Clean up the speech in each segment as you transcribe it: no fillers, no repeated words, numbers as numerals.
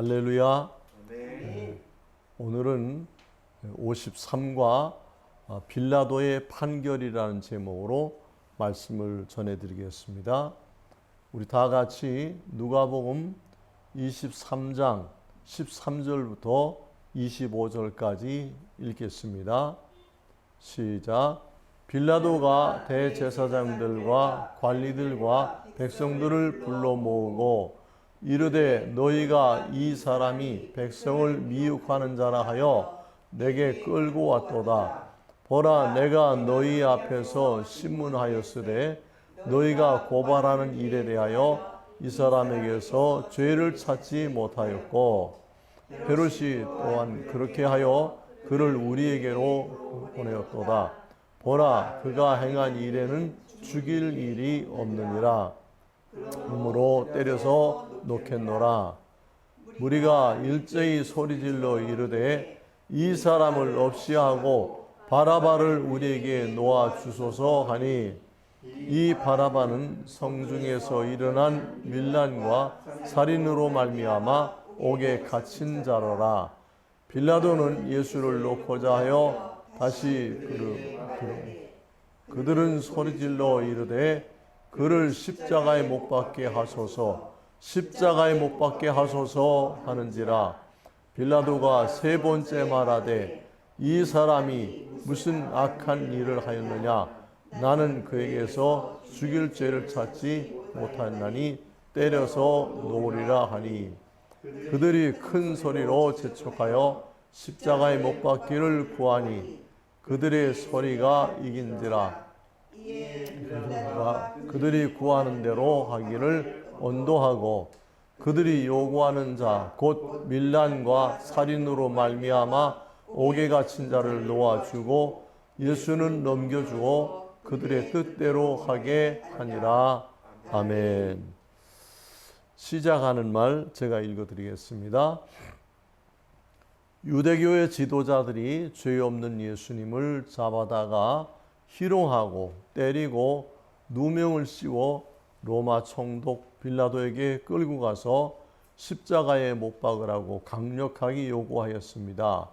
할렐루야. 네. 오늘은 53과 빌라도의 판결이라는 제목으로 말씀을 전해드리겠습니다. 우리 다 같이 누가복음 23장 13절부터 25절까지 읽겠습니다. 시작. 빌라도가 대제사장들과 관리들과 백성들을 불러 모으고 이르되 너희가 이 사람이 백성을 미혹하는 자라 하여 내게 끌고 왔도다. 보라, 내가 너희 앞에서 신문하였으되 너희가 고발하는 일에 대하여 이 사람에게서 죄를 찾지 못하였고 헤롯이 또한 그렇게 하여 그를 우리에게로 보내었도다. 보라, 그가 행한 일에는 죽일 일이 없느니라. 그러므로 때려서 놓겠노라. 무리가 일제히 소리질러 이르되 이 사람을 없이 하고 바라바를 우리에게 놓아 주소서 하니 이 바라바는 성중에서 일어난 밀란과 살인으로 말미암아 옥에 갇힌 자로라. 빌라도는 예수를 놓고자 하여 다시 그들은 소리질러 이르되 그를 십자가에 못 박게 하소서, 십자가에 못 박게 하소서 하는지라. 빌라도가 세 번째 말하되 이 사람이 무슨 악한 일을 하였느냐? 나는 그에게서 죽일 죄를 찾지 못하나니 때려서 놓으리라 하니 그들이 큰 소리로 재촉하여 십자가에 못 박기를 구하니 그들의 소리가 이긴지라. 그들이 구하는 대로 하기를 언도하고 그들이 요구하는 자 곧 밀란과 살인으로 말미암아 옥에 갇힌 자를 놓아주고 예수는 넘겨주어 그들의 뜻대로 하게 하니라. 아멘. 시작하는 말 제가 읽어드리겠습니다. 유대교의 지도자들이 죄 없는 예수님을 잡아다가 희롱하고 때리고 누명을 씌워 로마 총독 빌라도에게 끌고 가서 십자가에 못 박으라고 강력하게 요구하였습니다.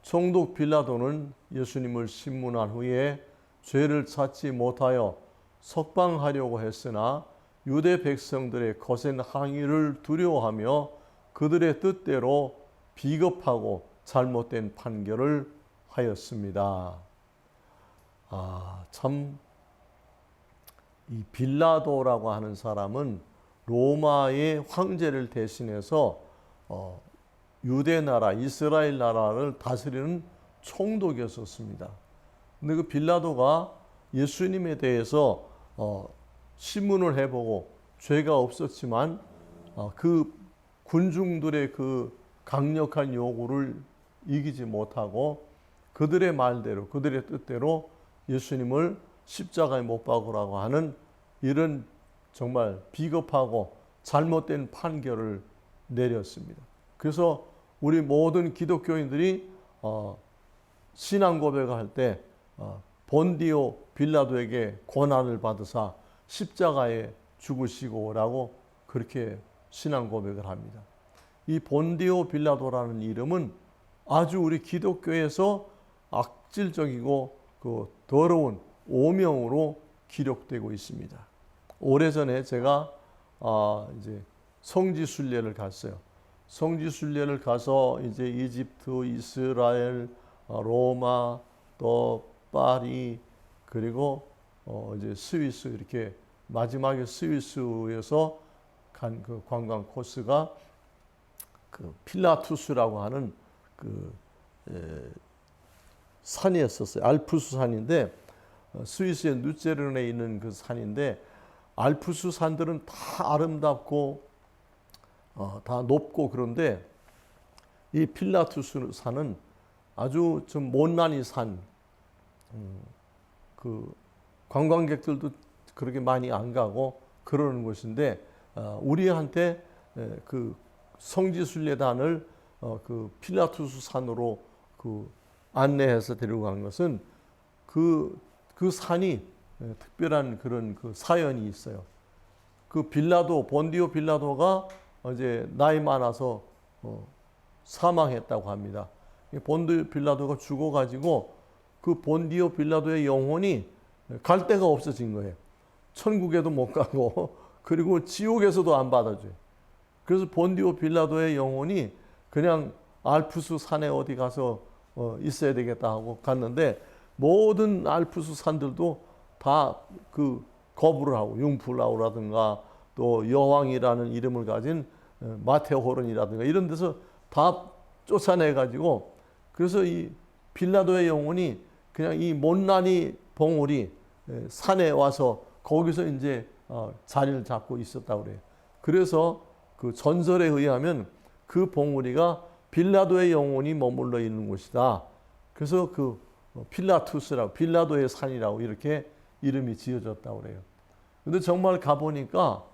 총독 빌라도는 예수님을 신문한 후에 죄를 찾지 못하여 석방하려고 했으나 유대 백성들의 거센 항의를 두려워하며 그들의 뜻대로 비겁하고 잘못된 판결을 하였습니다. 참, 이 빌라도라고 하는 사람은 로마의 황제를 대신해서 유대 나라, 이스라엘 나라를 다스리는 총독이었습니다. 근데 그 빌라도가 예수님에 대해서 신문을 해보고 죄가 없었지만 그 군중들의 그 강력한 요구를 이기지 못하고 그들의 말대로, 그들의 뜻대로 예수님을 십자가에 못 박으라고 하는 이런 정말 비겁하고 잘못된 판결을 내렸습니다. 그래서 우리 모든 기독교인들이 신앙 고백을 할 때 본디오 빌라도에게 고난을 받으사 십자가에 죽으시고라고 그렇게 신앙 고백을 합니다. 이 본디오 빌라도라는 이름은 아주 우리 기독교에서 악질적이고 그 더러운 오명으로 기록되고 있습니다. 오래전에 제가 이제 성지순례를 갔어요. 성지순례를 가서 이제 이집트, 이스라엘, 로마, 또 파리, 그리고 이제 스위스, 이렇게 마지막에 스위스에서 간 그 관광 코스가 그 필라투스라고 하는 그 산이었었어요. 알프스 산인데 스위스의 누체른에 있는 그 산인데 알프스 산들은 다 아름답고 다 높고 그런데 이 필라투스 산은 아주 좀 못난이 산. 그 관광객들도 그렇게 많이 안 가고 그러는 곳인데 우리한테 그 성지순례단을 그 필라투스 산으로 그 안내해서 데리고 간 것은 그 산이 특별한 그런 그 사연이 있어요. 그 빌라도, 본디오 빌라도가 이제 나이 많아서 사망했다고 합니다. 본디오 빌라도가 죽어가지고 그 본디오 빌라도의 영혼이 갈 데가 없어진 거예요. 천국에도 못 가고 그리고 지옥에서도 안 받아줘요. 그래서 본디오 빌라도의 영혼이 그냥 알프스 산에 어디 가서 있어야 되겠다 하고 갔는데 모든 알프스 산들도 다 그 거부를 하고 융플라우라든가 또 여왕이라는 이름을 가진 마테호른이라든가 이런 데서 다 쫓아내 가지고 그래서 이 빌라도의 영혼이 그냥 이 못난이 봉우리 산에 와서 거기서 이제 자리를 잡고 있었다고 그래요. 그래서 그 전설에 의하면 그 봉우리가 빌라도의 영혼이 머물러 있는 곳이다. 그래서 그 필라투스라고 빌라도의 산이라고 이렇게 이름이 지어졌다고 그래요. 근데 정말 가보니까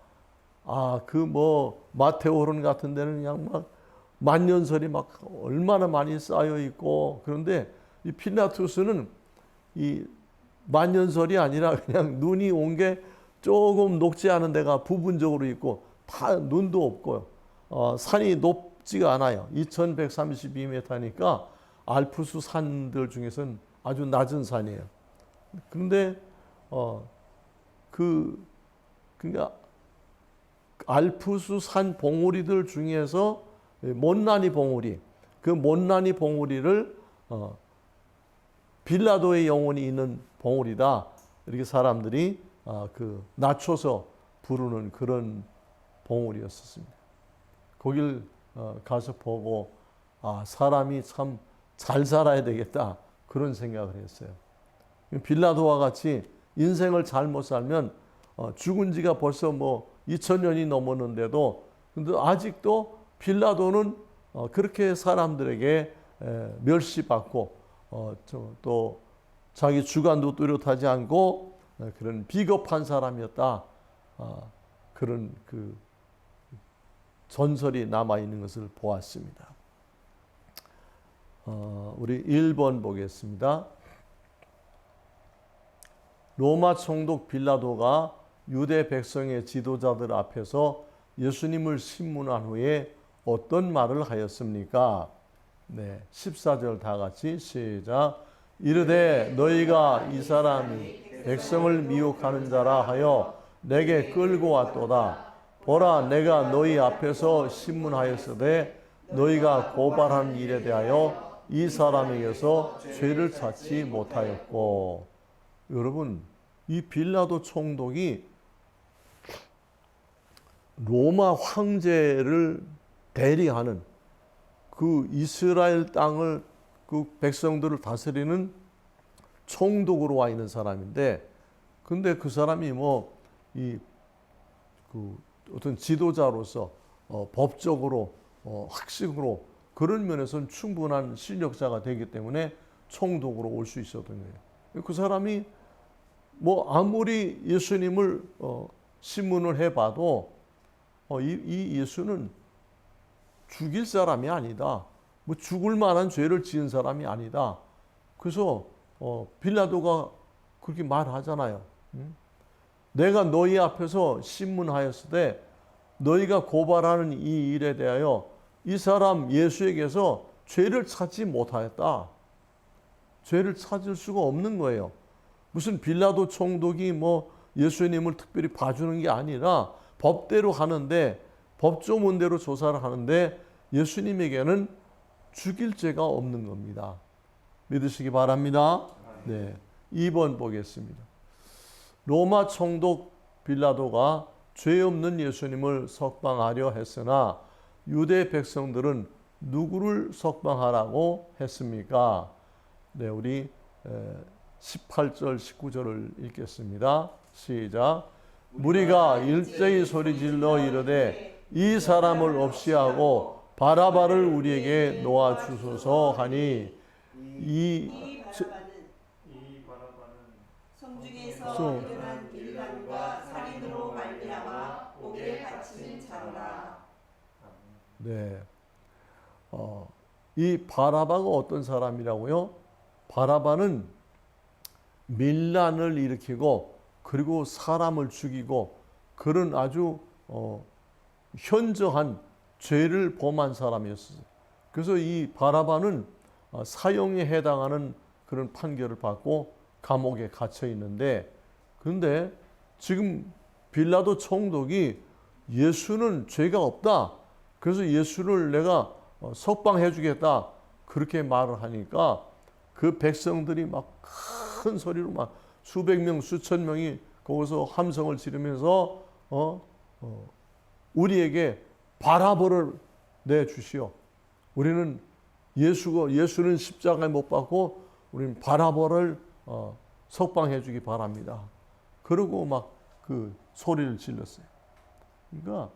그 뭐 마테오론 같은 데는 그냥 막 만년설이 막 얼마나 많이 쌓여 있고 그런데 이 필라투스는 이 만년설이 아니라 그냥 눈이 온 게 조금 녹지 않은 데가 부분적으로 있고 다 눈도 없고요. 산이 높지가 않아요. 2132m니까 알프스 산들 중에서는 아주 낮은 산이에요. 그런데 그러니까 알프스 산 봉우리들 중에서 못난이 봉우리, 그 못난이 봉우리를 빌라도의 영혼이 있는 봉우리다. 이렇게 사람들이 그 낮춰서 부르는 그런 봉우리였었습니다. 거길 가서 보고 사람이 참 잘 살아야 되겠다 그런 생각을 했어요. 빌라도와 같이 인생을 잘못 살면 죽은 지가 벌써 뭐 2000년이 넘었는데도 근데 아직도 빌라도는 그렇게 사람들에게 멸시받고 또 자기 주관도 뚜렷하지 않고 그런 비겁한 사람이었다. 그런 그 전설이 남아 있는 것을 보았습니다. 우리 1번 보겠습니다. 로마 총독 빌라도가 유대 백성의 지도자들 앞에서 예수님을 신문한 후에 어떤 말을 하였습니까? 네, 14절 다 같이 시작. 이르되 너희가 이 사람이 백성을 미혹하는 자라 하여 내게 끌고 왔도다. 보라, 내가 너희 앞에서 신문하였으되 너희가 고발한 일에 대하여 이 사람에게서 죄를 찾지 못하였고. 여러분, 이 빌라도 총독이 로마 황제를 대리하는 그 이스라엘 땅을 그 백성들을 다스리는 총독으로 와 있는 사람인데, 근데 그 사람이 뭐 이 그 어떤 지도자로서 법적으로 학식으로 그런 면에서는 충분한 실력자가 되기 때문에 총독으로 올 수 있었던 거예요. 그 사람이 뭐 아무리 예수님을 신문을 해봐도 이 예수는 죽일 사람이 아니다. 뭐 죽을 만한 죄를 지은 사람이 아니다. 그래서 빌라도가 그렇게 말하잖아요. 내가 너희 앞에서 신문하였으되 너희가 고발하는 이 일에 대하여 이 사람 예수에게서 죄를 찾지 못하였다. 죄를 찾을 수가 없는 거예요. 무슨 빌라도 총독이 뭐 예수님을 특별히 봐주는 게 아니라 법대로 하는데, 법조문대로 조사를 하는데 예수님에게는 죽일 죄가 없는 겁니다. 믿으시기 바랍니다. 네, 2번 보겠습니다. 로마 총독 빌라도가 죄 없는 예수님을 석방하려 했으나 유대 백성들은 누구를 석방하라고 했습니까? 네, 우리 18절, 19절을 읽겠습니다. 시작. 무리가 일제히 소리질러 이르되 이 사람을 없이 하고 바라바를 우리에게 놓아 주소서 하니 이 바라바는 성중에서 일어난 일반과 살인으로 말미암아 옥에 갇힌 자로라. 네, 이 바라바가 어떤 사람이라고요? 바라바는 밀란을 일으키고 그리고 사람을 죽이고 그런 아주 현저한 죄를 범한 사람이었어요. 그래서 이 바라바는 사형에 해당하는 그런 판결을 받고 감옥에 갇혀 있는데, 그런데 지금 빌라도 총독이 예수는 죄가 없다, 그래서 예수를 내가 석방해 주겠다, 그렇게 말을 하니까 그 백성들이 막 큰 소리로 막 수백 명 수천 명이 거기서 함성을 지르면서 우리에게 바라바를 내 주시오. 우리는 예수는 십자가에 못 박고 우리는 바라바를 석방해 주기 바랍니다. 그러고 막 그 소리를 질렀어요. 그러니까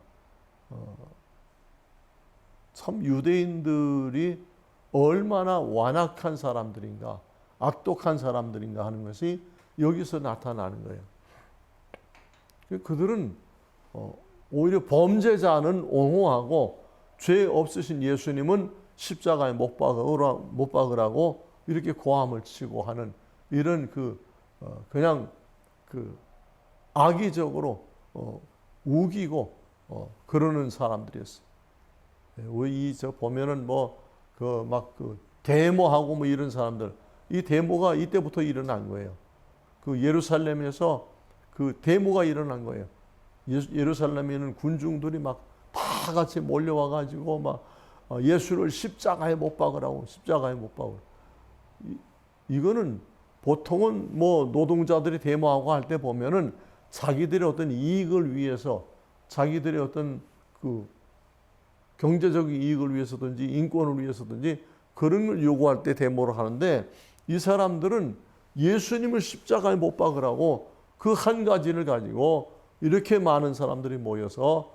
참 유대인들이 얼마나 완악한 사람들인가, 악독한 사람들인가 하는 것이 여기서 나타나는 거예요. 그들은 오히려 범죄자는 옹호하고 죄 없으신 예수님은 십자가에 못 박으라고 이렇게 고함을 치고 하는 이런 그냥 악의적으로 우기고 그러는 사람들이었어요. 저 보면은 데모하고 뭐 이런 사람들, 이 데모가 이때부터 일어난 거예요. 그 예루살렘에서 그 데모가 일어난 거예요. 예루살렘에는 군중들이 막 다 같이 몰려와 가지고 막 예수를 십자가에 못 박으라고, 십자가에 못 박으라고. 이거는 보통은 뭐 노동자들이 데모하고 할 때 보면은 자기들의 어떤 이익을 위해서, 자기들의 어떤 그 경제적인 이익을 위해서든지 인권을 위해서든지 그런 걸 요구할 때 데모를 하는데, 이 사람들은 예수님을 십자가에 못 박으라고 그 한 가지를 가지고 이렇게 많은 사람들이 모여서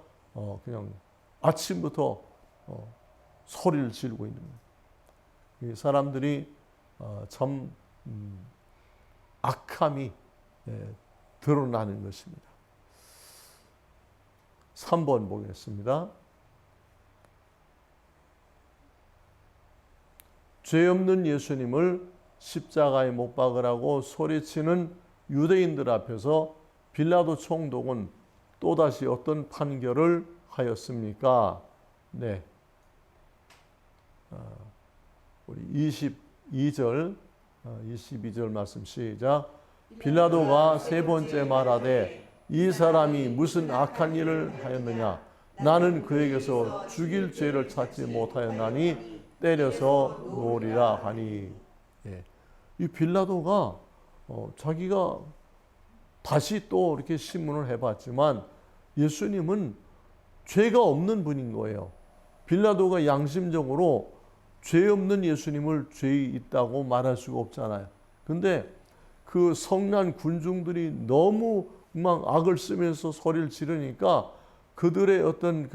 그냥 아침부터 소리를 지르고 있는 거예요. 이 사람들이 참 악함이 드러나는 것입니다. 3번 보겠습니다. 죄 없는 예수님을 십자가에 못 박으라고 소리치는 유대인들 앞에서 빌라도 총독은 또다시 어떤 판결을 하였습니까? 네. 우리 22절 말씀 시작. 빌라도가 세 번째 말하되 이 사람이 무슨 악한 일을 하였느냐? 나는 그에게서 죽일 죄를 찾지 못하였나니 때려서 놓으리라 하니. 예. 이 빌라도가 자기가 다시 또 이렇게 신문을 해봤지만 예수님은 죄가 없는 분인 거예요. 빌라도가 양심적으로 죄 없는 예수님을 죄 있다고 말할 수가 없잖아요. 근데 그 성난 군중들이 너무 막 악을 쓰면서 소리를 지르니까 그들의 어떤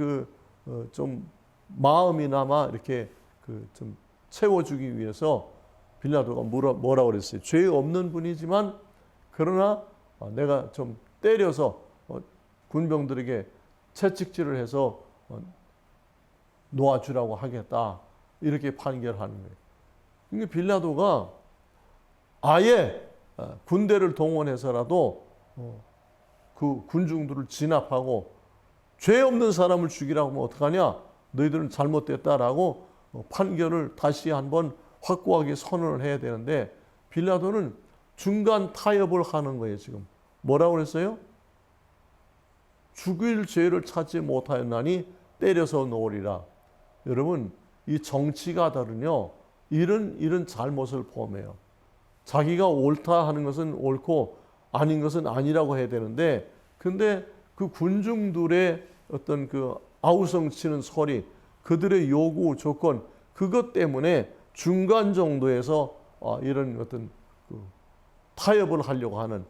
좀 마음이나마 이렇게 좀 채워주기 위해서 빌라도가 뭐라 그랬어요? 죄 없는 분이지만 그러나 내가 좀 때려서 군병들에게 채찍질을 해서 놓아주라고 하겠다, 이렇게 판결하는 거예요. 그러니까 빌라도가 아예 군대를 동원해서라도 그 군중들을 진압하고 죄 없는 사람을 죽이라고 하면 어떡하냐? 너희들은 잘못됐다라고 판결을 다시 한번 확고하게 선언을 해야 되는데, 빌라도는 중간 타협을 하는 거예요. 지금 뭐라고 그랬어요? 죽일 죄를 찾지 못하였나니 때려서 놓으리라. 여러분, 이 정치가들은요 이런 잘못을 범해요. 자기가 옳다 하는 것은 옳고 아닌 것은 아니라고 해야 되는데, 근데 그 군중들의 어떤 그 아우성치는 소리, 그들의 요구 조건, 그것 때문에 중간 정도에서 이런 어떤 타협을 하려고 하는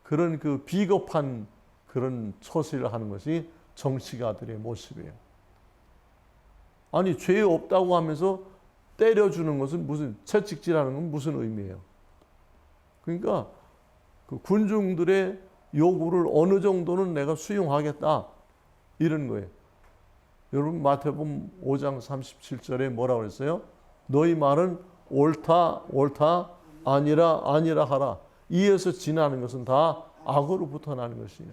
그런 비겁한 그런 처시를 하는 것이 정치가들의 모습이에요. 아니, 죄 없다고 하면서 때려주는 것은 무슨, 채찍질하는 건 무슨 의미예요? 그러니까 그 군중들의 요구를 어느 정도는 내가 수용하겠다, 이런 거예요. 여러분, 마태복음 5장 37절에 뭐라고 그랬어요? 너희 말은 옳다 아니라 하라. 이에서 지나는 것은 다 악으로부터 나는 것이냐.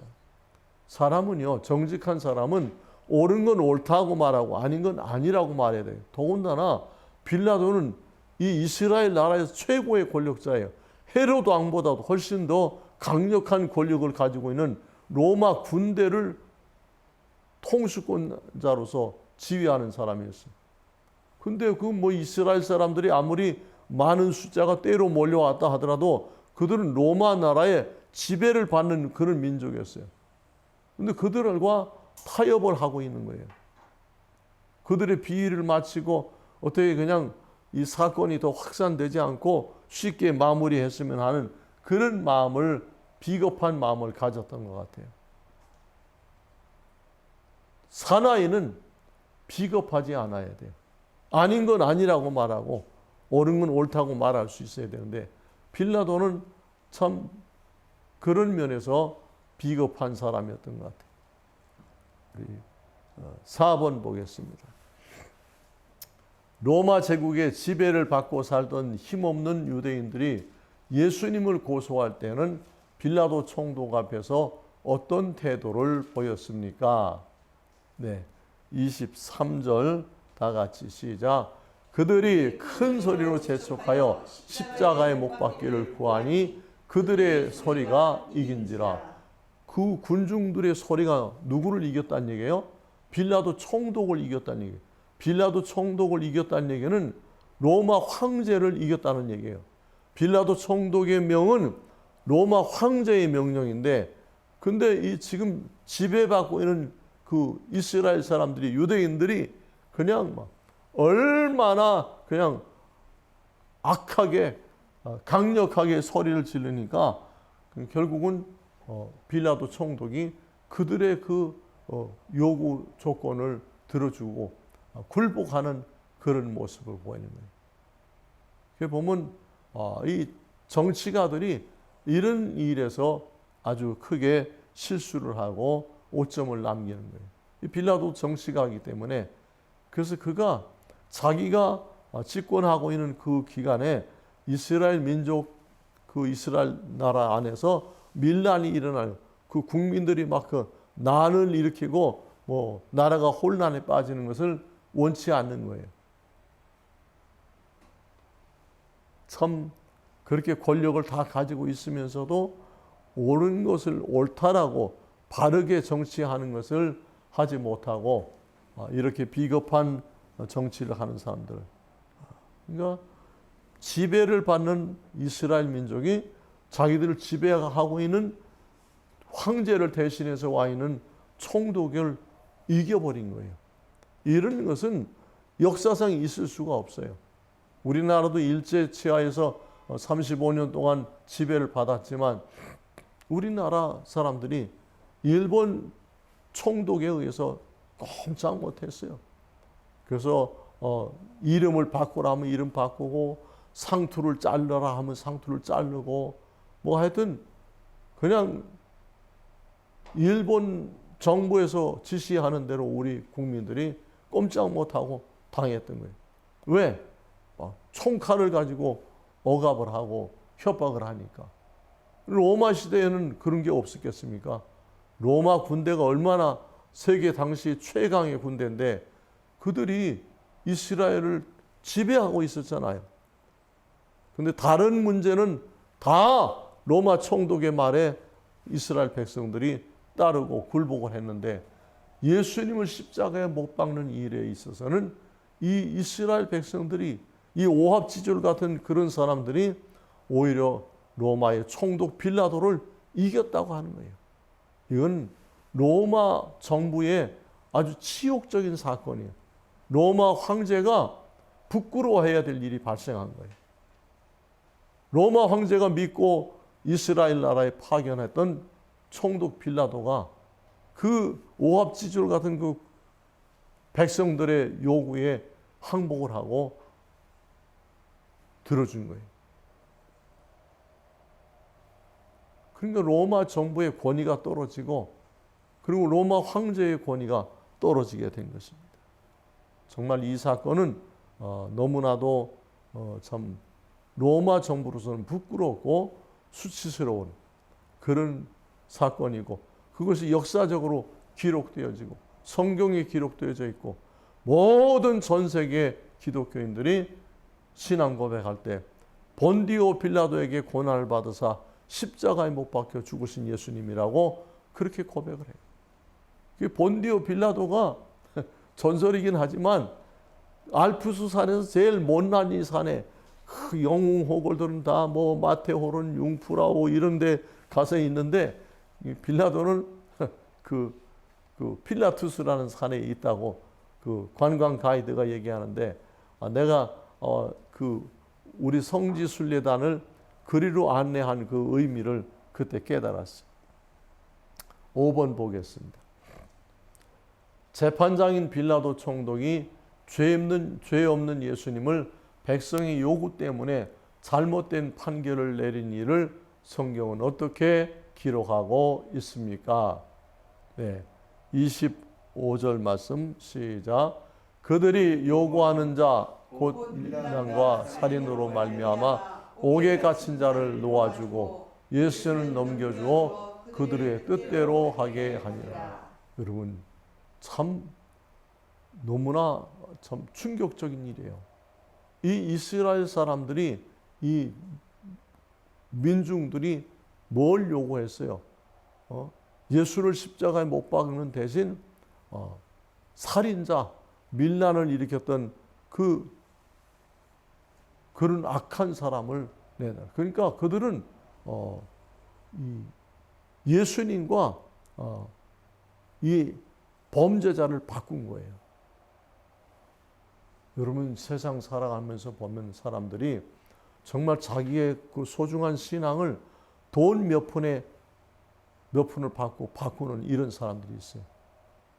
사람은요, 정직한 사람은 옳은 건 옳다고 말하고 아닌 건 아니라고 말해야 돼요. 더군다나 빌라도는 이 이스라엘 나라에서 최고의 권력자예요. 헤롯 왕보다도 훨씬 더 강력한 권력을 가지고 있는 로마 군대를 통수권자로서 지휘하는 사람이었어요. 근데 그 뭐 이스라엘 사람들이 아무리 많은 숫자가 때로 몰려왔다 하더라도 그들은 로마 나라의 지배를 받는 그런 민족이었어요. 근데 그들과 타협을 하고 있는 거예요. 그들의 비위를 마치고 어떻게 그냥 이 사건이 더 확산되지 않고 쉽게 마무리했으면 하는 그런 마음을, 비겁한 마음을 가졌던 것 같아요. 사나이는 비겁하지 않아야 돼요. 아닌 건 아니라고 말하고 옳은 건 옳다고 말할 수 있어야 되는데 빌라도는 참 그런 면에서 비겁한 사람이었던 것 같아요. 우리 4번 보겠습니다. 로마 제국의 지배를 받고 살던 힘없는 유대인들이 예수님을 고소할 때는 빌라도 총독 앞에서 어떤 태도를 보였습니까? 네, 23절 다 같이 시작. 그들이 큰 소리로 재촉하여 십자가에 못 박기를 구하니 그들의 소리가 이긴지라. 그 군중들의 소리가 누구를 이겼다는 얘기예요? 빌라도 총독을 이겼다는 얘기예요. 빌라도 총독을 이겼다는 얘기는 로마 황제를 이겼다는 얘기예요. 빌라도 총독의 명은 로마 황제의 명령인데, 근데 이 지금 지배받고 있는 그 이스라엘 사람들이, 유대인들이 그냥 막 얼마나 그냥 악하게 강력하게 소리를 지르니까 결국은 빌라도 총독이 그들의 그 요구 조건을 들어주고 굴복하는 그런 모습을 보이는 거예요. 그게 보면 이 정치가들이 이런 일에서 아주 크게 실수를 하고 오점을 남기는 거예요. 이 빌라도 정치가이기 때문에, 그래서 그가 자기가 집권하고 있는 그 기간에 이스라엘 민족, 그 이스라엘 나라 안에서 밀란이 일어나요. 그 국민들이 막 그 난을 일으키고 뭐 나라가 혼란에 빠지는 것을 원치 않는 거예요. 참 그렇게 권력을 다 가지고 있으면서도 옳은 것을 옳다라고 바르게 정치하는 것을 하지 못하고 이렇게 비겁한 정치를 하는 사람들. 그러니까 지배를 받는 이스라엘 민족이 자기들을 지배하고 있는 황제를 대신해서 와 있는 총독을 이겨버린 거예요. 이런 것은 역사상 있을 수가 없어요. 우리나라도 일제 치하에서 35년 동안 지배를 받았지만 우리나라 사람들이 일본 총독에 의해서 꼼짝 못했어요. 그래서 이름을 바꾸라 하면 이름 바꾸고, 상투를 자르라 하면 상투를 자르고, 뭐 하여튼 그냥 일본 정부에서 지시하는 대로 우리 국민들이 꼼짝 못하고 당했던 거예요. 왜? 총칼을 가지고 억압을 하고 협박을 하니까. 로마 시대에는 그런 게 없었겠습니까? 로마 군대가 얼마나 세계 당시 최강의 군대인데 그들이 이스라엘을 지배하고 있었잖아요. 근데 다른 문제는 다 로마 총독의 말에 이스라엘 백성들이 따르고 굴복을 했는데, 예수님을 십자가에 못 박는 일에 있어서는 이 이스라엘 백성들이, 이 오합지졸 같은 그런 사람들이 오히려 로마의 총독 빌라도를 이겼다고 하는 거예요. 이건 로마 정부의 아주 치욕적인 사건이에요. 로마 황제가 부끄러워해야 될 일이 발생한 거예요. 로마 황제가 믿고 이스라엘 나라에 파견했던 총독 빌라도가 그 오합지졸 같은 그 백성들의 요구에 항복을 하고 들어준 거예요. 그러니까 로마 정부의 권위가 떨어지고, 그리고 로마 황제의 권위가 떨어지게 된 것입니다. 정말 이 사건은 너무나도 참 로마 정부로서는 부끄럽고 수치스러운 그런 사건이고, 그것이 역사적으로 기록되어지고 성경에 기록되어져 있고 모든 전 세계 기독교인들이 신앙 고백할 때 본디오 빌라도에게 고난을 받으사 십자가에 못 박혀 죽으신 예수님이라고 그렇게 고백을 해요. 본디오 빌라도가 전설이긴 하지만 알프스 산에서 제일 못난 이 산에 그 영웅호걸들은 다 뭐 마테호른, 융프라우 이런 데 가서 있는데 빌라도는 그 필라투스라는 산에 있다고 그 관광 가이드가 얘기하는데 내가 우리 성지 순례단을 그리로 안내한 그 의미를 그때 깨달았어요. 5번 보겠습니다. 재판장인 빌라도 총독이 죄 없는 예수님을 백성의 요구 때문에 잘못된 판결을 내린 일을 성경은 어떻게 기록하고 있습니까? 네, 25절 말씀 시작. 그들이 요구하는 자 곧 밀란과 살인으로 말미암아 옥에 갇힌 자를 놓아주고 예수를 넘겨주어 그들의 뜻대로 하게 하니라. 여러분 참 너무나 참 충격적인 일이에요. 이 이스라엘 사람들이 이 민중들이 뭘 요구했어요? 예수를 십자가에 못 박는 대신 살인자, 밀란을 일으켰던 그런 악한 사람을 내놔. 그러니까 그들은 이 예수님과 이 범죄자를 바꾼 거예요. 여러분 세상 살아가면서 보면 사람들이 정말 자기의 그 소중한 신앙을 돈 몇 푼을 받고 바꾸는 이런 사람들이 있어요.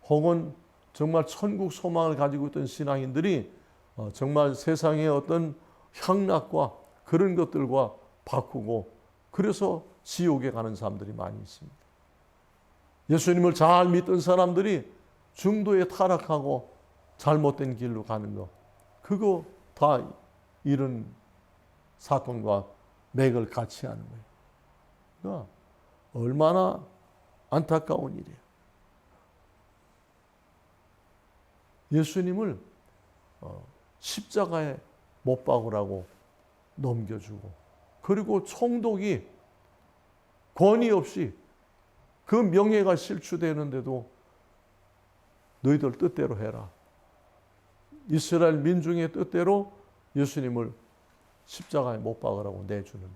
혹은 정말 천국 소망을 가지고 있던 신앙인들이 정말 세상의 어떤 향락과 그런 것들과 바꾸고 그래서 지옥에 가는 사람들이 많이 있습니다. 예수님을 잘 믿던 사람들이 중도에 타락하고 잘못된 길로 가는 거, 그거 다 이런 사건과 맥을 같이 하는 거예요. 그러니까 얼마나 안타까운 일이에요. 예수님을 십자가에 못 박으라고 넘겨주고, 그리고 총독이 권위 없이 그 명예가 실추되는데도 너희들 뜻대로 해라. 이스라엘 민중의 뜻대로 예수님을 십자가에 못 박으라고 내주는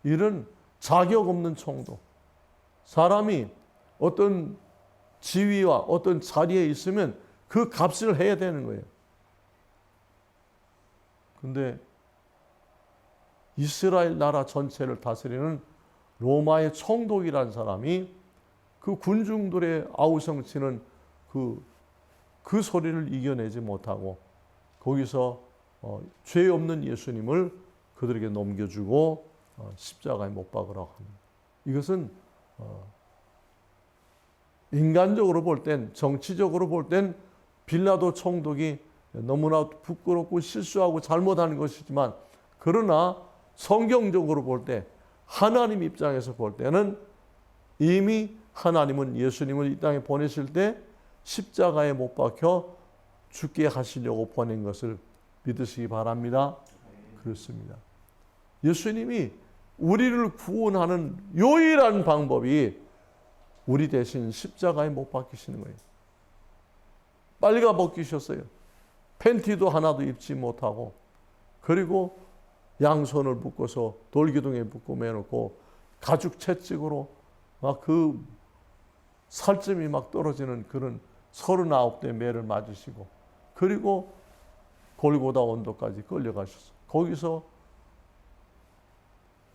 이런 자격 없는 총독. 사람이 어떤 지위와 어떤 자리에 있으면 그 값을 해야 되는 거예요. 근데 이스라엘 나라 전체를 다스리는 로마의 총독이라는 사람이 그 군중들의 아우성치는 그 소리를 이겨내지 못하고 거기서 죄 없는 예수님을 그들에게 넘겨주고 십자가에 못 박으라고 합니다. 이것은 인간적으로 볼 땐, 정치적으로 볼 땐 빌라도 총독이 너무나 부끄럽고 실수하고 잘못하는 것이지만, 그러나 성경적으로 볼 때, 하나님 입장에서 볼 때는 이미 하나님은 예수님을 이 땅에 보내실 때 십자가에 못 박혀 죽게 하시려고 보낸 것을 믿으시기 바랍니다. 그렇습니다. 예수님이 우리를 구원하는 유일한 방법이 우리 대신 십자가에 못 박히시는 거예요. 빨가 벗기셨어요. 팬티도 하나도 입지 못하고, 그리고 양손을 묶어서 돌기둥에 묶고 매놓고 가죽 채찍으로 막 그 살점이 막 떨어지는 그런 39대 매를 맞으시고, 그리고 골고다 언덕까지 끌려가셨어요. 거기서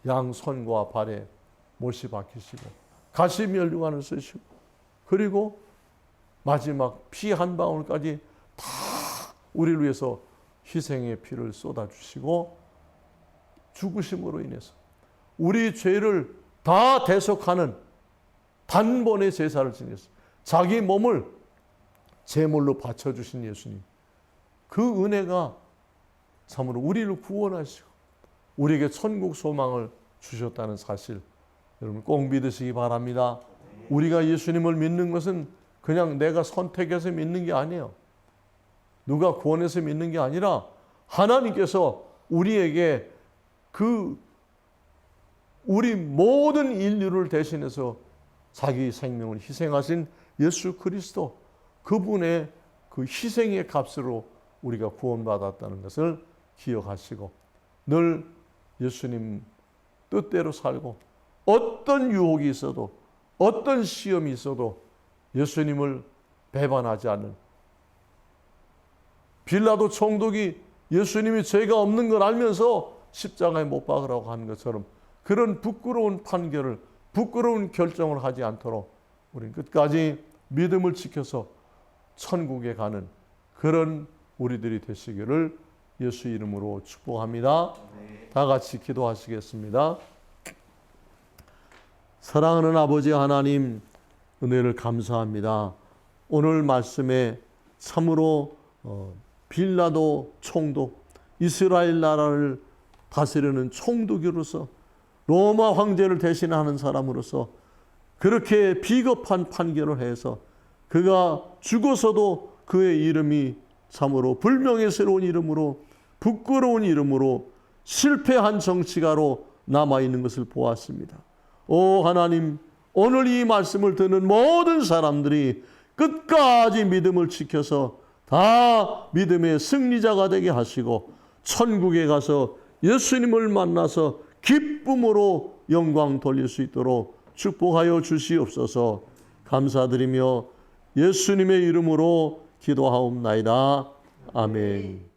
양손과 발에 못이 박히시고 가시면류관을 쓰시고, 그리고 마지막 피 한 방울까지 다 우리를 위해서 희생의 피를 쏟아주시고 죽으심으로 인해서 우리 죄를 다 대속하는 단번에 제사를 지냈어요. 자기 몸을 제물로 바쳐주신 예수님, 그 은혜가 참으로 우리를 구원하시고 우리에게 천국 소망을 주셨다는 사실, 여러분 꼭 믿으시기 바랍니다. 우리가 예수님을 믿는 것은 그냥 내가 선택해서 믿는 게 아니에요. 누가 구원해서 믿는 게 아니라 하나님께서 우리에게 우리 모든 인류를 대신해서 자기 생명을 희생하신 예수 그리스도, 그분의 그 희생의 값으로 우리가 구원받았다는 것을 기억하시고 늘 예수님 뜻대로 살고 어떤 유혹이 있어도 어떤 시험이 있어도 예수님을 배반하지 않는, 빌라도 총독이 예수님이 죄가 없는 걸 알면서 십자가에 못 박으라고 하는 것처럼 그런 부끄러운 판결을, 부끄러운 결정을 하지 않도록 우리는 끝까지 믿음을 지켜서 천국에 가는 그런 우리들이 되시기를 예수 이름으로 축복합니다. 다 같이 기도하시겠습니다. 사랑하는 아버지 하나님, 은혜를 감사합니다. 오늘 말씀에 참으로 빌라도 총독, 이스라엘 나라를 다스리는 총독으로서, 로마 황제를 대신하는 사람으로서 그렇게 비겁한 판결을 해서 그가 죽어서도 그의 이름이 참으로 불명예스러운 이름으로, 부끄러운 이름으로 실패한 정치가로 남아있는 것을 보았습니다. 오 하나님, 오늘 이 말씀을 듣는 모든 사람들이 끝까지 믿음을 지켜서 다 믿음의 승리자가 되게 하시고 천국에 가서 예수님을 만나서 기쁨으로 영광 돌릴 수 있도록 축복하여 주시옵소서. 감사드리며 예수님의 이름으로 기도하옵나이다. 아멘.